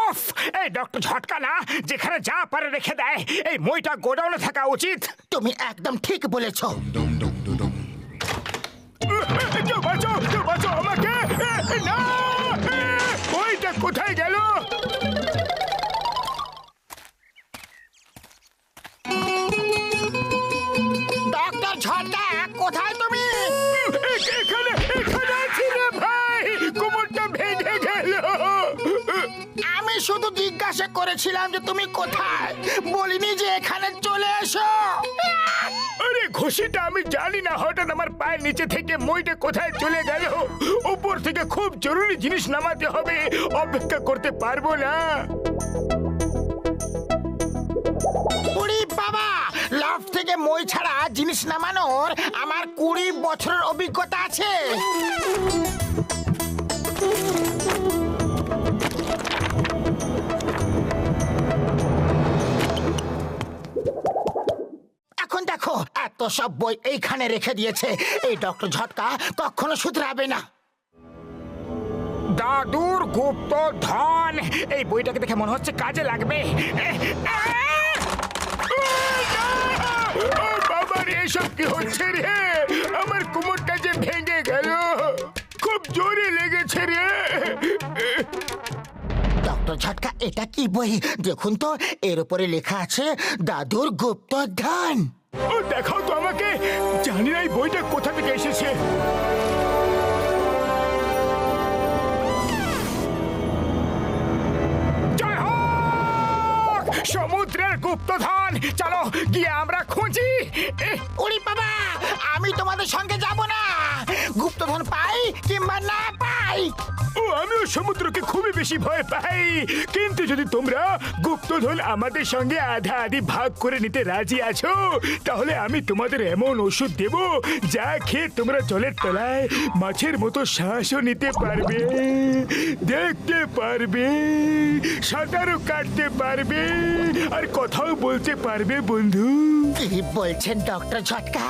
Of! এই doctor ঝটকা না, যেখানে যা পারে রেখে দেয়। এই মইটা গোডাউনে থাকা উচিত। তুমি একদম ঠিক বলেছো। কেউ বাঁচাও, কেউ বাঁচাও আমাকে! না! মইটা কোথায় গেল? ডক্টর ঝটকা, কোথায় তুমি? এখানে এখানে আছি রে ভাই! কোমরটা ভেঙে গেল। আমি শুধু জিজ্ঞাসা করেছিলাম যে তুমি কোথায়, বলিনি যে এখানে চলে এসো। আরে ঘুষিটা আমি জানি না, হঠাৎ আমার পায়ের নিচে থেকে মইটা কোথায় চলে গেল। উপর থেকে খুব জরুরি জিনিস নামাতে হবে, অপেক্ষা করতে পারবো না। উড়ি বাবা, লফট থেকে মই ছাড়া জিনিস নামানোর আমার 20 বছরের অভিজ্ঞতা আছে। এখন দেখো, এত সব বই এইখানে রেখে দিয়েছে। এই ডক্টর ঝটকা কখনো শুধরাবে না। দাদুর গুপ্ত ধন, এই বইটাকে দেখে মনে হচ্ছে কাজে লাগবে। বাবার এসব কি হচ্ছে রে? আমার কোমরটা যে ভেঙে গেল, খুব জোরে লেগেছে রে। ডক্টর ঝটকা, এটা কি বই? দেখুন তো, এর উপরে লেখা আছে দাদুর গুপ্ত ধন। ও দেখাও তো আমাকে, জানি না এই বইটা কোথা থেকে এসেছে। জয় হোক সমুদ্রের গুপ্তধন! চলো গিয়ে আমরা খুঁজি। উড়ি বাবা, আমি তোমাদের সঙ্গে যাব না। গুপ্তধন পাই কিংবা না পাই, ও আমিও সমুদ্রকে খুবই বেশি ভয় পাই, কিন্তু যদি তোমরা গুপ্তধন আমাদের সঙ্গে আধা আধি ভাগ করে নিতে রাজি আছো, তাহলে আমি তোমাদের এমন ওষুধ দেব যা খেয়ে তোমরা জলের তলায় মাছের মতো শ্বাসও নিতে পারবে, দেখতে পারবে, সাঁতারও কাটতে পারবে, আর কথাও বলতে পারবে বন্ধু। কি বলছেন ডক্টর ঝটকা?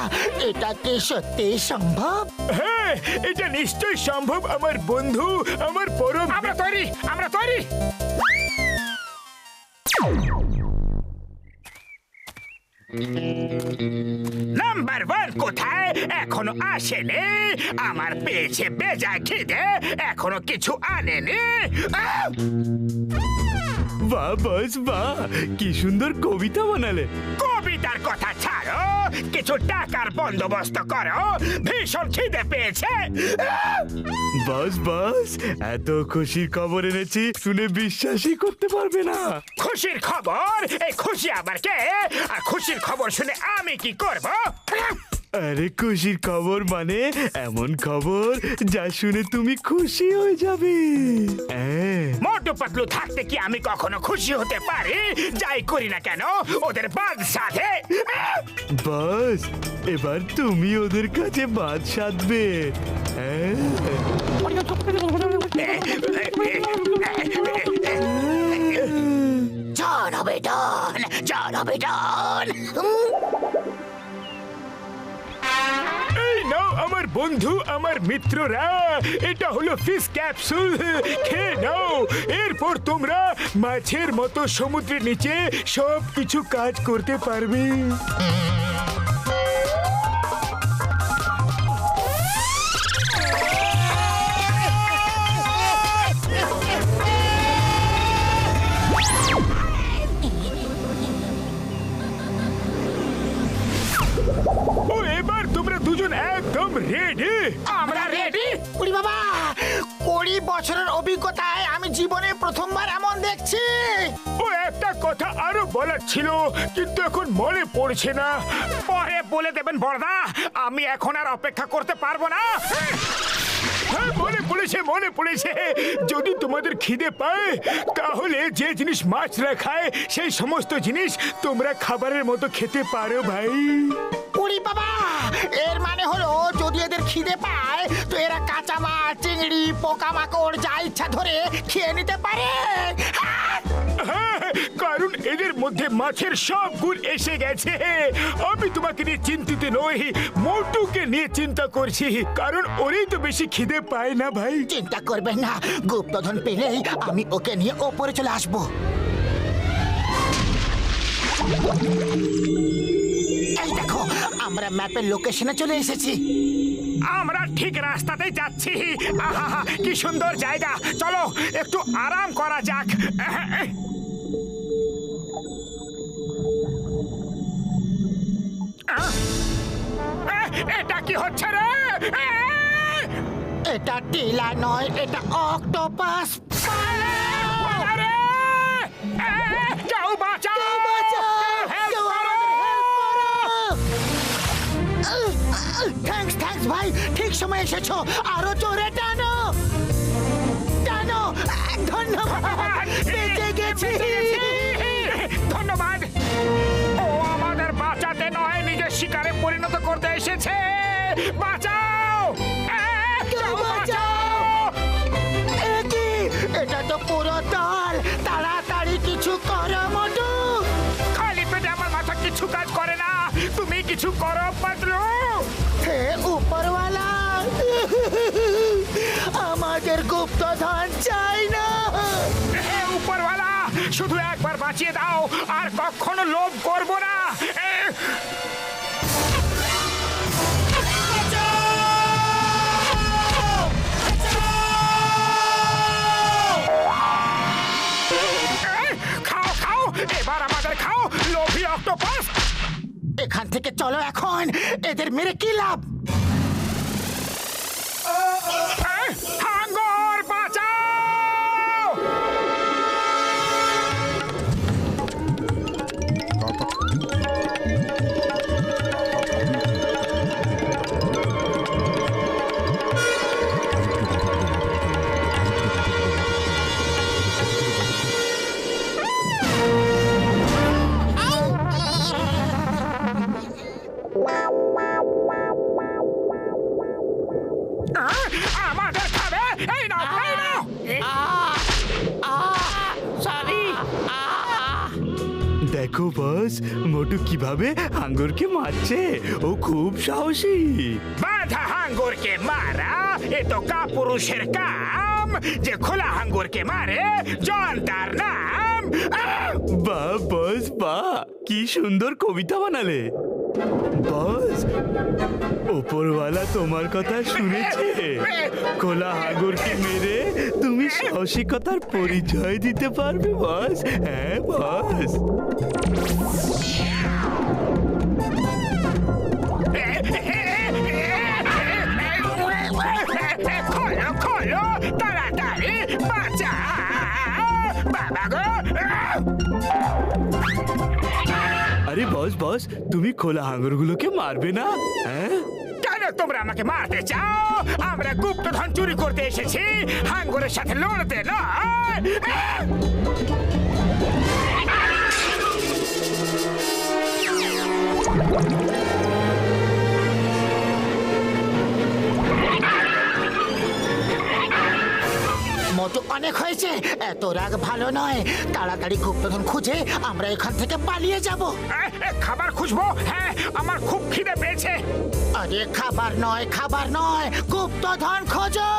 এটা কি সত্যি সম্ভব? হ্যাঁ, এটা নিশ্চয়ই সম্ভব আমার বন্ধু, আমার পরম। আমরা তৈরি, আমরা তৈরি। নাম্বার 1 কোথায়? এখনো আসেনি। আমার পেয়েছে বেজা খিদে, এখনো কিছু আনেনি। বাহ বস বাহ, কি সুন্দর কবিতা বানালে। কবিতার কথা ছাড়ো, কিছু টাকার বন্দোবস্ত করো, ভীষণ খিদে পেয়েছে। বস বস, এত খুশির খবর এনেছি, শুনে বিশ্বাসই করতে পারবে না। খুশির খবর? এই খুশি আবার কে? আর খুশির খবর শুনে আমি কি করব? আরে খুশির খবর মানে এমন খবর যা শুনে তুমি খুশি হয়ে যাবে। মোটু পাতলু থাকতে কি আমি কখনো খুশি হতে পারি? যাই করি না কেন, ওদের বাদ সাধে। বস, এবার তুমি ওদের কাছে বাদ সাধবে। ঝড় হবে ডন, ঝড় হবে ডন। এই নাও আমার বন্ধু, আমার মিত্ররা, এটা হলো ফিশ ক্যাপসুল, খেয়ে নাও। এরপর তোমরা মাছের মতো সমুদ্রের নিচে সব কিছু কাজ করতে পারবে। ও এবার তোমরা দুজন একদম রেডি? আমরা রেডি। উড়ি বাবা, 20 বছরের অভিজ্ঞতায় আমি জীবনে প্রথমবার এমন দেখছি। ও একটা কথা আরো বলার ছিল, কিন্তু এখন মনে পড়ছে না। পরে বলে দেবেন বড়দা, আমি এখন আর অপেক্ষা করতে পারবো না। হ্যাঁ, মনে পড়েছে, মনে পড়েছে। যদি তোমাদের খিদে পায়, তাহলে যে জিনিস মাছরা খায় সেই সমস্ত জিনিস তোমরা খাবারের মতো খেতে পারো ভাই। উড়ি বাবা, এর মানে হলো যদি এদের খিদে পায় তো এরা কাঁচা মাছ, চিংড়ি, পোকামাকড় যা ইচ্ছা ধরে খেয়ে নিতে পারে। হ্যাঁ, কারণ এদের মধ্যে মাছের সব গুণ এসে গেছে। আমি তোমাকে নিয়ে চিন্তিত নই, মোটুকে নিয়ে চিন্তা করছি, কারণ ওরই তো বেশি খিদে পায় না ভাই। চিন্তা করবেন না, গুপ্তধন পেলেই আমি ওকে নিয়ে ওপরে চলে আসবো। এই দেখো, আমরা ম্যাপের লোকেশনে চলে এসেছি। আমরা ঠিক রাস্তাতেই যাচ্ছি। আহা, কি সুন্দর জায়গা, চলো একটু আরাম করা যাক। এটা কি হচ্ছে রে? এটা টিলা নয়, এটা অক্টোপাস। কেউ বাঁচাও! থ্যাঙ্কস ভাই, ঠিক সময় এসেছো। আরো জোরে টানো টানো। ধন্যবাদ, বেঁচে গেছি। ধন্যবাদ। ও আমাদের বাঁচাতে নয়, নিজের শিকারে পরিণত করতে এসেছে। বাঁচাও! কেউ বাঁচাও! এটা তো পুরো দল, তাড়াতাড়ি কিছু করো মোটু। খালি পেটে আমার মাথা কিছু কাজ করে না, তুমি কিছু করো পাতলু। হে উপরওয়ালা, আমাদের গুপ্তধন চাই না। হে উপরওয়ালা, শুধু একবার বাঁচিয়ে দাও, আর কখনো লোভ করব না। খাও খাও, এবার আমাদের খাও, লোভী অক্টোপাস। এখান থেকে চলো এখন, এদের মেরে কি লাভ? হাঙ্গর বাঁচাও! আমাদের খাবে, এই নাও, এই নাও। দেখো বস, মোটু কিভাবে হাঙ্গরকে মারছে। ও খুব সাহসী। বাঁধা হাঙ্গরকে মারা এ তো কাপুরুষের কাম। যে খোলা হাঙ্গরকে মারে, জন তার নাম। বাহ বস বাহ, কি সুন্দর কবিতা বানালে। বস, ওপরওয়ালা তোমার কথা শুনেছে। খোলা হাঙ্গরকে মেরে তুমি সাহসিকতার পরিচয় দিতে পারবে বস। হ্যাঁ বস। খোলো খোলো, তাড়াতাড়ি বাঁচাও বাবা গো। আরে বস বস, তুমি খোলা হাঙ্গরগুলোকে মারবে না? হ্যাঁ, কেন তোমরা আমাকে মারতে চাও? আমরা গুপ্তধন চুরি করতে এসেছি, হাঙ্গরের সাথে লড়তে নয়। মোটু, অনেক হয়েছে, এত রাগ ভালো নয়। তাড়াতাড়ি গুপ্তধন খুঁজে আমরা এখান থেকে পালিয়ে যাব। খাবার খুঁজবো? হ্যাঁ, আমার খুব খিদে পেয়েছে। আরে খাবার নয়, গুপ্তধন খোঁজো।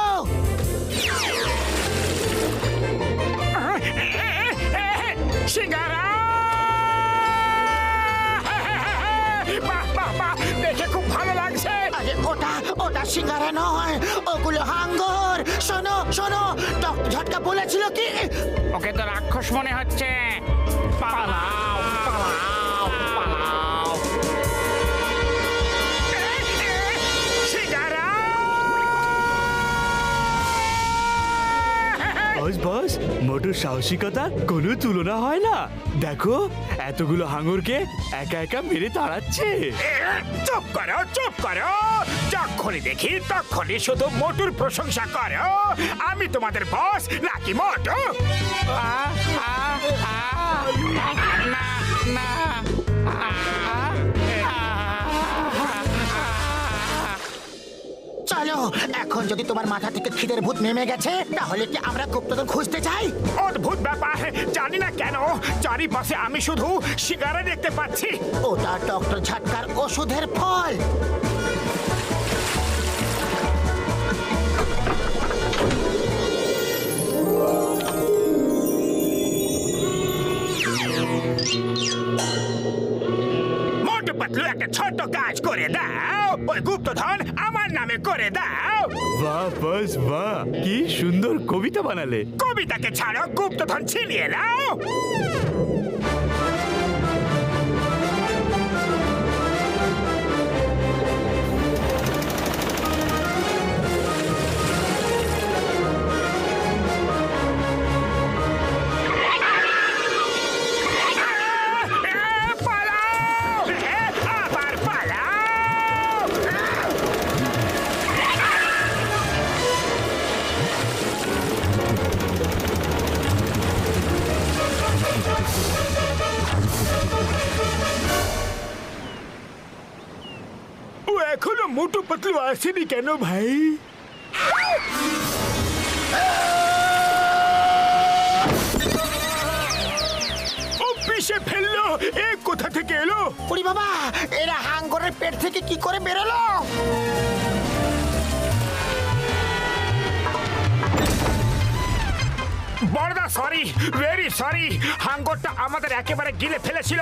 সিঙ্গারা! বাহ বাহ বাহ, দেখে খুব ভালো লাগছে। আরে ওটা সিঙ্গারা নয়, ওগুলো হাঙ্গর। শোনো শোনো, ডক্টর ঝটকা বলেছিল কি? ওকে তো রাক্ষস মনে হচ্ছে। পালাও পালাও পালাও। সিঙ্গারা! বস বস, মোটুর সাহসিকতা কোনো তুলনা হয় না। দেখো, এতগুলো হাঙ্গরকে একা একা মেরে তাড়াচ্ছে। চুপ করো চুপ করো, যখনই দেখি তখনই শুধু মোটুর প্রশংসা করো। আমি তোমাদের বস নাকি মোটু? না না। চলো এখন যদি তোমার মাথা থেকে খিদের ভূত নেমে গেছে তাহলে কি আমরা গুপ্তধন খুঁজতে চাই? অদ্ভুত ব্যাপার, জানি না কেন চারিপাশে আমি শুধু শিকারে দেখতে পাচ্ছি। ওটা ডক্টর ঝাটকার ওষুধের ফল। মোটু পাতলু একটা ছোট্ট কাজ করে দাও, ওই গুপ্তধন আমার নামে করে দাও। বাহ বাস বাহ, কি সুন্দর কবিতা বানালে। কবিতাকে ছাড়ো, গুপ্তধন ছিনিয়ে নাও। পালাও! আবার পালাও! ও এখনো মোটু পাতলু আসেনি কেন ভাই? ও পিষে ফেললো, এ কোথা থেকে এলো? ওরে বাবা, এরা হাঙ্গরের পেট থেকে কি করে বেরোলো? বড়দা সরি, ভেরি সরি। হাঙ্গরটা আমাদের একেবারে গিলে ফেলেছিল,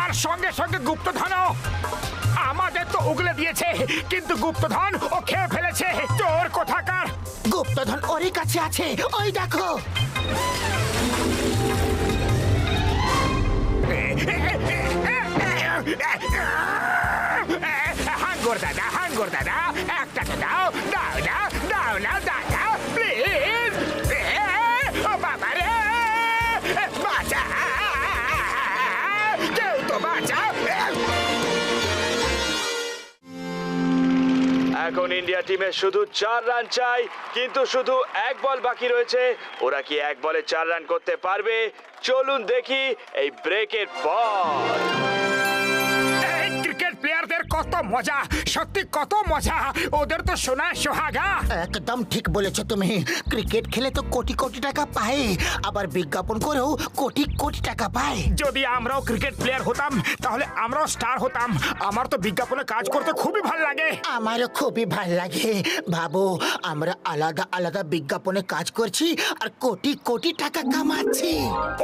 আর সঙ্গে সঙ্গে গুপ্তধনও। আমাদের তো উগলে দিয়েছে, কিন্তু গুপ্তধন ও খেয়ে ফেলেছে। চোর কোথাকার! গুপ্তধন ওরই কাছে আছে, ওই দেখো। হাঙ্গর দাদা, হাঙ্গর দাদা, একটাকে দাও, দাও না, দাও না দাদা, প্লিজ। ও বাবা রে, বাঁচা, কেউ তো বাঁচাও। এখন ইন্ডিয়া টিমের শুধু 4 রান চাই, কিন্তু শুধু 1 বল বাকি রয়েছে। ওরা কি 1 বলে 4 রান করতে পারবে? চলুন দেখি এই ব্রেকের পর। এই ক্রিকেট প্লেয়ারদের কত মজা, সত্যি কত মজা। ওদের তো সোনা সোহাগা। একদম ঠিক বলেছো তুমি। ক্রিকেট খেলে তো কোটি কোটি টাকা পায়, আবার বিজ্ঞাপন করেও কোটি কোটি টাকা পায়। যদি আমরাও ক্রিকেট প্লেয়ার হতাম তাহলে আমরাও স্টার হতাম। আমার তো বিজ্ঞাপনে কাজ করতে খুবই ভালো লাগে। আমারও খুবই ভাল লাগে। ভাবো, আমরা আলাদা আলাদা বিজ্ঞাপনে কাজ করছি আর কোটি কোটি টাকা কামাচ্ছি।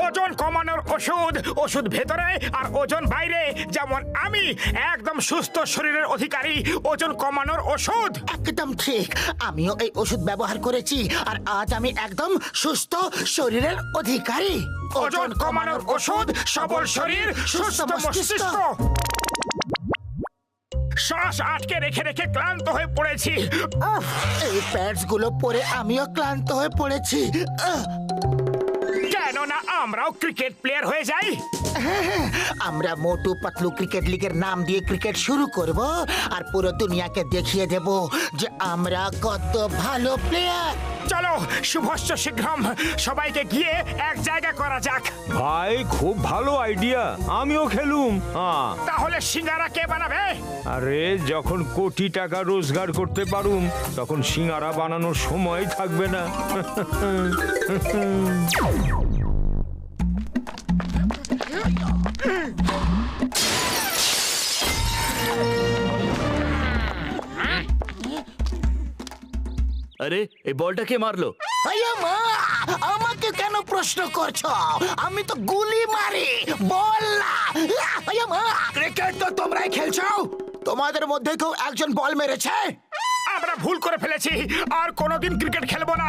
ওজন কমানোর ওষুধ, ওষুধ ভেতরে আর ওজন বাইরে। যেমন আমি একদম সুস্থ শরীরের অধিকারী, ওজন কমানোর ওষুধ। একদম ঠিক, আমিও এই ওষুধ ব্যবহার করেছি আর আজ আমি একদম সুস্থ শরীরের অধিকারী। ওজন কমানোর ওষুধ, সবল শরীর, সুস্থ মস্তিষ্ক। শ্বাস আটকে রেখে রেখে ক্লান্ত হয়ে পড়েছি। উফ, এই প্যাডস গুলো পরে আমিও ক্লান্ত হয়ে পড়েছি। কেননা আমরাও ক্রিকেট প্লেয়ার হয়ে যাই। আমরা মোটু পাতলু ক্রিকেট লিগের নাম দিয়ে ক্রিকেট শুরু করব আর পুরো দুনিয়াকে দেখিয়ে দেব যে আমরা কত ভালো প্লেয়ার। চলো শুভস্য শীঘ্রম, সবাইকে গিয়ে এক জায়গা করা যাক। ভাই খুব ভালো আইডিয়া, আমিও খেলুম। তাহলে সিঙ্গারা কে বানাবে? আরে যখন কোটি টাকা রোজগার করতে পারুম তখন সিঙ্গারা বানানোর সময় থাকবে না। আরে এই বলটা কে মারলো? আয়া মা, আমাকে কেন প্রশ্ন করছো? আমি তো গুলি মারি, বল না। আয়া মা, ক্রিকেট তো তোমরাই খেলছো, তোমাদের মধ্যে কেউ একজন বল মেরেছে? আমরা ভুল করে ফেলেছি, আর কোনোদিন ক্রিকেট খেলবো না।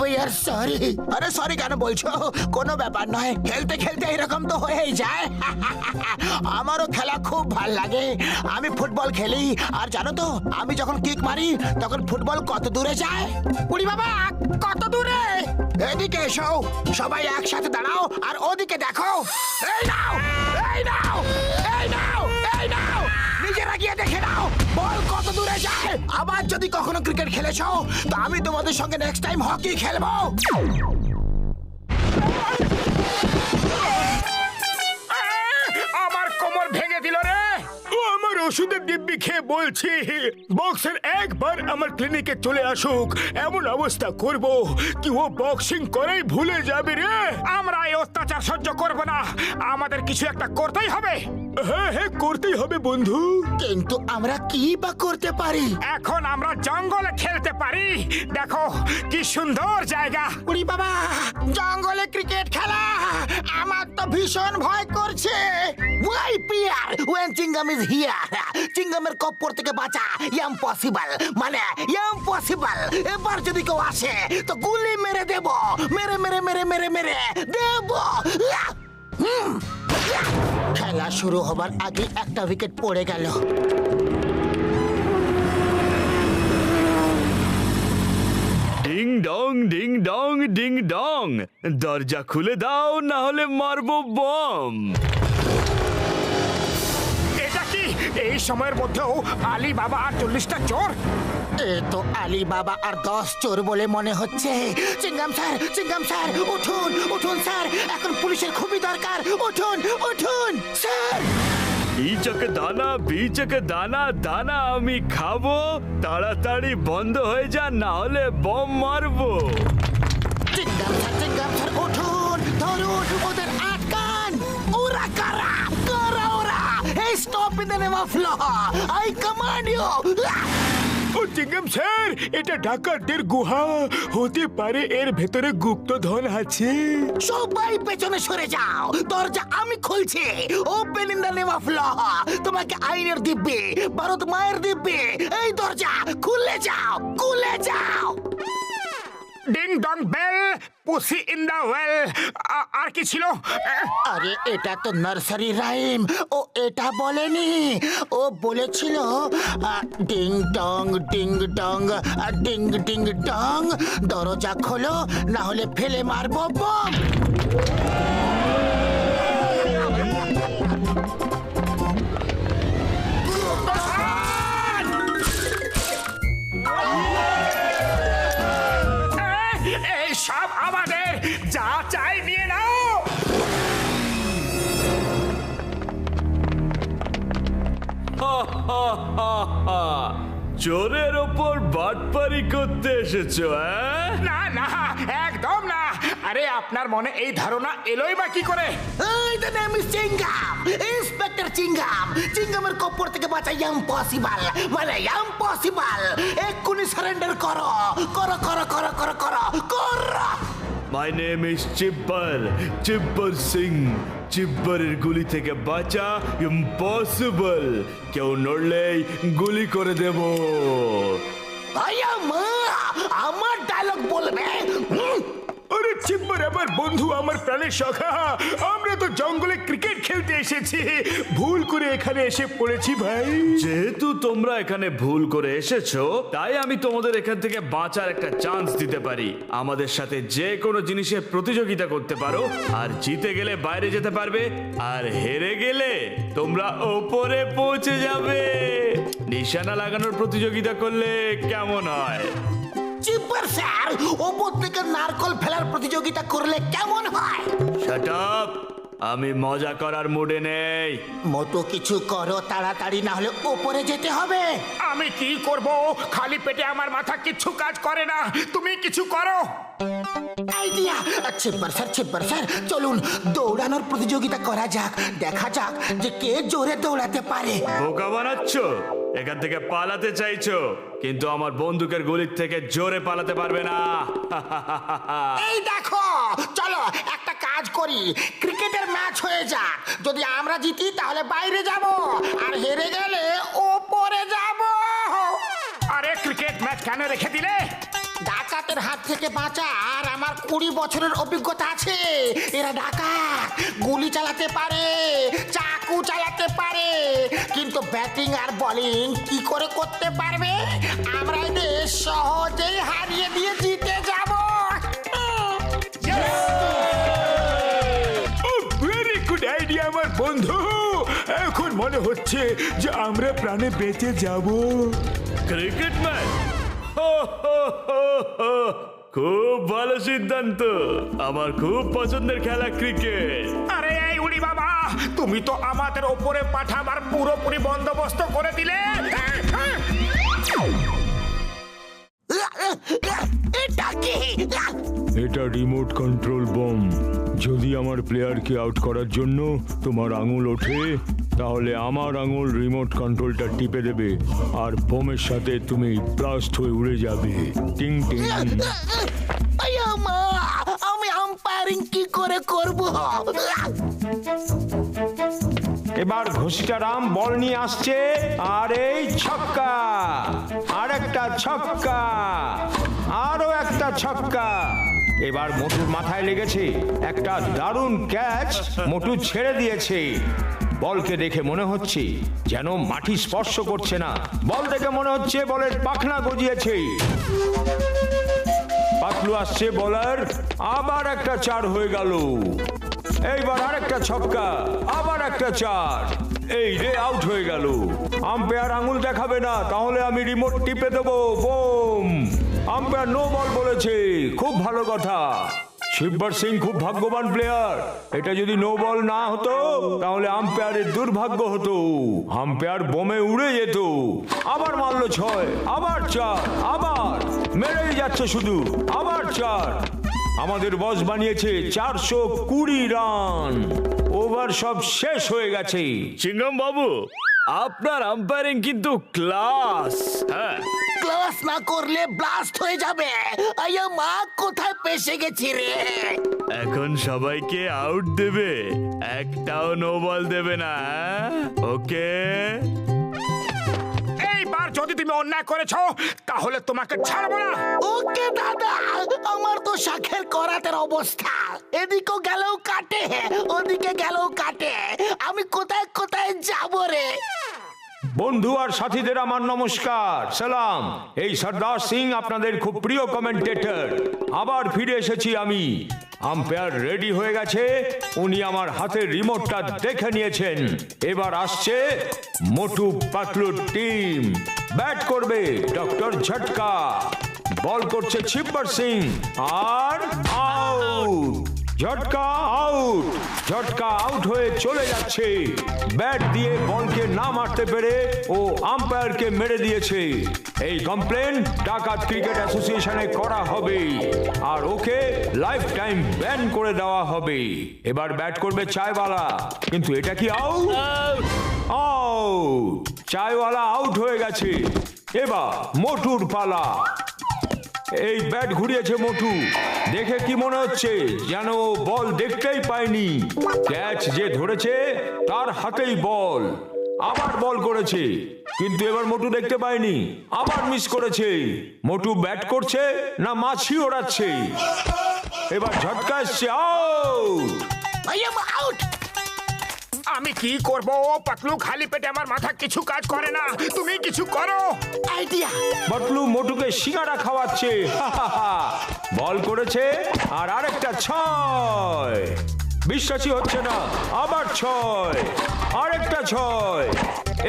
We are sorry. আরে সরি কেন বলছো? কোনো ব্যাপার নয়, খেলতে খেলতে এরকম তো হয়েই যায়। আমারও খেলা খুব ভাল লাগে, আমি ফুটবল খেলি। আর জানো তো, আমি যখন কিক মারি তখন ফুটবল কত দূরে যায়? উড়ি বাবা, কত দূরে! এদিকে এসো, সবাই একসাথে দাঁড়াও আর ওদিকে দেখো। এই নাও, এই নাও, এই নাও, এই নাও, নিজেরা গিয়ে দেখে নাও বল কত দূরে যায়। আবার যদি কখনো ক্রিকেট খেলেছো তো আমি তোমাদের সঙ্গে নেক্সট টাইম হকি খেলবো। আমার কোমর ভেঙে দিল রে। ও আমার ওষুধের দিব্যি খেয়ে বলছি, বক্সার একবার আমার ক্লিনিকে চলে আসুক, এমন অবস্থা করব কি ও বক্সিং করাই ভুলে যাবে রে। আমরা এই অত্যাচার সহ্য করব না, আমাদের কিছু একটা করতেই হবে। হ্যাঁ হ্যাঁ, করতেই হবে বন্ধু। কিন্তু আমরা কি বা করতে পারি? এখন আমরা জঙ্গলে খেলতে পারি, দেখো কি সুন্দর জায়গা। উড়ি বাবা, জঙ্গলে ক্রিকেট খেলা আমার তো ভীষণ ভয় করছে। Why fear when Chingam is here, চিঙ্গামের কপ্পর থেকে বাঁচা ইম্পসিবল, মানে ইম্পসিবল। এবার যদি কেউ আসে তো গুলি মেরে দেব, মেরে মেরে মেরে মেরে মেরে দেব। খেলা শুরু হবার আগে একটা উইকেট পড়ে গেল। Ding dong ding dong ding dong, দরজা খুলে দাও না হলে মারবো বম। এটা কি এই সময়ের মধ্যেও আলী বাবা আর 40টা চোর? এ তো আলী বাবা আর 10 চোর বলে মনে হচ্ছে। চিঙ্গাম স্যার উঠুন উঠুন স্যার, এখন পুলিশের খুবই দরকার। উঠুন উঠুন স্যার। বিচকে দানা, বিচকে দানা, দানা আমি খাবো, তাড়াতাড়ি বন্ধ হয়ে যা না হলে বম মারবো। চিঙ্গাম স্যার উঠুন, ধরুন ওদের, আটকান। ওরা কারা? কারা ওরা? এই stop in the name of law, I command you. ও চিঙ্গাম স্যার, এটা ডাকাতদের গুহা হতে পারে, এর ভেতরে গুপ্তধন আছে। সবাই পেছনে সরে যাও, দরজা আমি খুলছি। Open in the name of law, তোমাকে আইনের দিব্যে, ভারত মায়ের দিব্যে, এই দরজা খুলে যাও, খুলে যাও। Ding dong bell, pussy in the well, আর কি ছিল? আরে এটা তো নার্সারি রাইম, ও এটা বলেনি। ও বলেছিল ding dong ding dong ding ding dong, দরজা খোলো না হলে ফেলে মারবো বম। এই সব আমাদের, যা চাই নিয়ে নাও। চোরের ওপর বাটপারি করতে এসেছো, হ্যাঁ? না না, একদম না। আরে আপনার মনে এই ধারণা এলোই বা কি করে? The name is Chingam, inspector Chingam. চিঙ্গামের কপ্পর থেকে বাঁচা ইম্পসিবল, মানে ইম্পসিবল। এক্ষুনি সারেন্ডার করো, করো করো করো করো করো করো। My name is Chibbar, Chibbar Singh. চিব্বরের গুলি থেকে বাঁচা ইম্পসিবল, কেউ নড়লেই গুলি করে দেব। ভাইয়া মা, আমার ডায়লগ বলবে। আরে চিব্বর আমার বন্ধু, আমার প্রাণের সখা, আমরা তো জঙ্গলে ক্রিকেট খেলতে এসেছি, ভুল করে এখানে এসে পড়েছি ভাই। যেহেতু তোমরা এখানে ভুল করে এসেছো, তাই আমি তোমাদের এখান থেকে বাঁচার একটা চান্স দিতে পারি। আমাদের সাথে যে কোনো জিনিসে প্রতিযোগিতা করতে পারো, আর জিতে গেলে বাইরে যেতে পারবে, আর হেরে গেলে তোমরা ওপরে পৌঁছে যাবে। নিশানা লাগানোর প্রতিযোগিতা করলে কেমন হয়? চিব্বর স্যার, ওপর থেকে নারকল ফেলার প্রতিযোগিতা করলে কেমন হয়? শাট আপ, আমি মজা করার মুডে নেই। মতো কিছু করো তাড়াতাড়ি, না হলে ওপরে যেতে হবে। আমি কি করব? খালি পেটে আমার মাথা কিচ্ছু কাজ করে না, তুমি কিছু করো। আইডিয়া। চিব্বর স্যার চলুন দৌড়ানোর প্রতিযোগিতা করা যাক, দেখা যাক যে কে জোরে দৌড়াতে পারে। বোকা বানাচ্ছ? এখান থেকে পালাতে চাইছো, কিন্তু আমার বন্দুকের গুলির থেকে জোরে পালাতে পারবে না। এই দেখো, চলো একটা কাজ করি, ক্রিকেটের ম্যাচ হয়ে যাক। যদি আমরা জিতি তাহলে বাইরে যাব, আর হেরে গেলে ওপরে যাব। আরে ক্রিকেট ম্যাচ কেন রেখে দিলে? ডাকাতের হাত থেকে বাঁচা আর আমার 20 বছরের অভিজ্ঞতা আছে। এরা ডাকাত, গুলি চালাতে পারে, চাকু চালাতে পারে, কিন্তু ব্যাটিং আর বোলিং কি করে করতে পারবে? আমরা এদের সহজেই হারিয়ে দিয়ে জিতে যাব। ভেরি গুড আইডিয়া আমার বন্ধু, এখন মনে হচ্ছে যে আমরা প্রাণে বেঁচে যাব। Cricket match? খুব ভালো সিদ্ধান্ত, আমার খুব পছন্দের খেলা ক্রিকেট। আরে এই উড়ি বাবা, তুমি তো আমাদের ওপরে পাঠাবার পুরোপুরি বন্দোবস্ত করে দিলে। এটা কি? এটা রিমোট কন্ট্রোল বম। যদি আমার প্লেয়ারকে আউট করার জন্য তোমার আঙুল ওঠে, তাহলে আমার আঙুল রিমোট কন্ট্রোলটা টিপে দেবে আর বোমের সাথে তুমি ব্লাস্ট হয়ে উড়ে যাবে। টিং টিং। আয়া মা, আমি আম্পায়ারিং কি করে করব? এবার ঘষিটা রাম বল নিয়ে আসছে, আর এই ছক্কা, আর একটা ছক্কা, আরো একটা ছক্কা। এবার মোটুর মাথায় লেগেছে, একটা দারুণ ক্যাচ মোটু ছেড়ে দিয়েছে। বলকে দেখে মনে হচ্ছে যেন মাটি স্পর্শ করছে না, বল দেখে মনে হচ্ছে বলের পাখনা গজিয়েছে। পাতলু আসছে বলার, আবার একটা 4 হয়ে গেল। এইবার আরেকটা ছক্কা, আবার একটা 4। এই রে, আউট হয়ে গেল। আম্পায়ার আঙুল দেখাবে না, তাহলে আমি রিমোট টিপে দেবো। বোম! আম্পায়ার নো বল বলেছে, খুব ভালো কথা। শিববার সিং খুব ভাগ্যবান প্লেয়ার। এটা যদি নো বল না হতো তাহলে আম্পায়ারের দুর্ভাগ্য হতো, আম্পায়ার বোমে উড়ে যেত। আবার মারলো 6, আবার 4, আবার মেরেই যাচ্ছে শুধু, আবার 4। আমাদের বস বানিয়েছে 420 রান। ওভার সব শেষ হয়ে গেছে। চিংগাম বাবু, আপনার আম্পায়ারিং কিন্তু ক্লাস। হ্যাঁ, ক্লাস না করলে ব্লাস্ট হয়ে যাবে। আয়া মা, কোথায় পেশে গেছি রে? এখন সবাইকে আউট দেবে, একটাও নো বল দেবে না। ওকে, এইবার যদি তুমি অন্যায় করেছো তাহলে তোমাকে ছাড়বো না। ওকে দাদা, আমার তো শাখের করাতের অবস্থা। এদিকেও গেলেও কাটে, ওদিকে গেলেও কাটে। আমি কোথায় কোথায় যাব রে? বন্ধু আর সাথীদের আমার নমস্কার, সালাম। এই সর্দার সিং আপনাদের খুব প্রিয় কমেন্টেটর। আবার ফিরে এসেছি আমি। আম্পায়ার রেডি হয়ে গেছে, উনি আমার হাতের রিমোটটা দেখে নিয়েছেন। এবার আসছে মোটু পাতলুর টিম। ব্যাট করবে ডক্টর ঝটকা, বল করছে শিববার সিং, আর আউট। ঝটকা আউট। ঝটকা আউট হয়ে চলে যাচ্ছে। ব্যাট দিয়ে বলকে না মারতে পেরে ও আম্পায়ারকে মেরে দিয়েছে। এই কমপ্লেন ডাকাত ক্রিকেট অ্যাসোসিয়েশনে করা হবে আর ওকে লাইফ টাইম ব্যান করে দেওয়া হবে। এবার ব্যাট করবে চায়ওয়ালা, কিন্তু এটা কি আউট? আউট। চায়ওয়ালা আউট হয়ে গেছে। এবার মোটুর পালা। এই ব্যাট ঘুরিয়েছে মোটু। দেখে কি মনে হচ্ছে যেন বল দেখতেই পায়নি। ক্যাচ যে ধরেছে তার হাতেই বল। আবার বল করেছে, কিন্তু এবার মোটু দেখতে পায়নি, আবার মিস করেছে। মোটু ব্যাট করছে না মাছি ওড়াচ্ছে? এবার ঝটকা এসছে, আউট। আয়া মা, আউট। আমি কি করব? পাতলু খালি পেটে আমার মাথা কিছু কাজ করে না। তুমি কিছু করো। আইডিয়া। পাতলু মোটুকে সিঙ্গারা খাওয়াচ্ছে। বল করেছে আর আরেকটা 6। বিশ্বাসই হচ্ছে না। আবার 6, আরেকটা 6,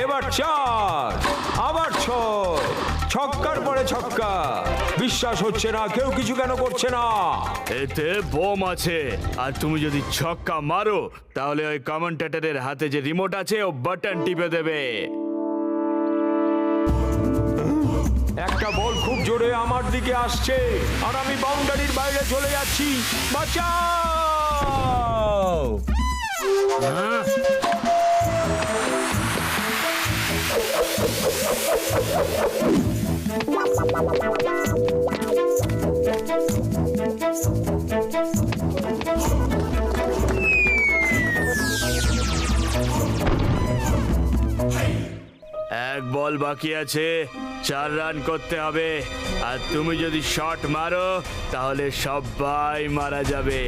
এবার 4, আবার 6। ছক্কার পরে ছক্কা। বিশ্বাস হচ্ছে না, কেউ কিছু কেন করছে না? এতে বোম আছে, আর তুমি যদি ছক্কা মারো তাহলে ওই কমেন্টেটরের হাতে যে রিমোট আছে ও বাটন টিপে দেবে। একটা বল খুব জোরে আমার দিকে আসছে আর আমি বাউন্ডারির বাইরে চলে যাচ্ছি। বাঁচাও! এক বল বাকি আছে, 4 রান করতে হবে। আর তুমি যদি শট মারো তাহলে সবাই মারা যাবে।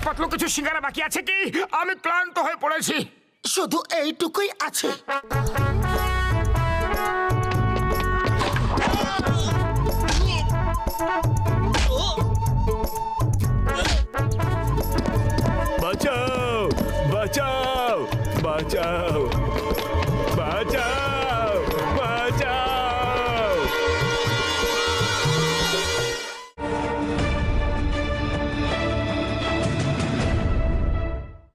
পাতলু, কিছু সিঙ্গারা বাকি আছে কি? আমি ক্লান্ত হয়ে পড়েছি। শুধু এইটুকুই আছে।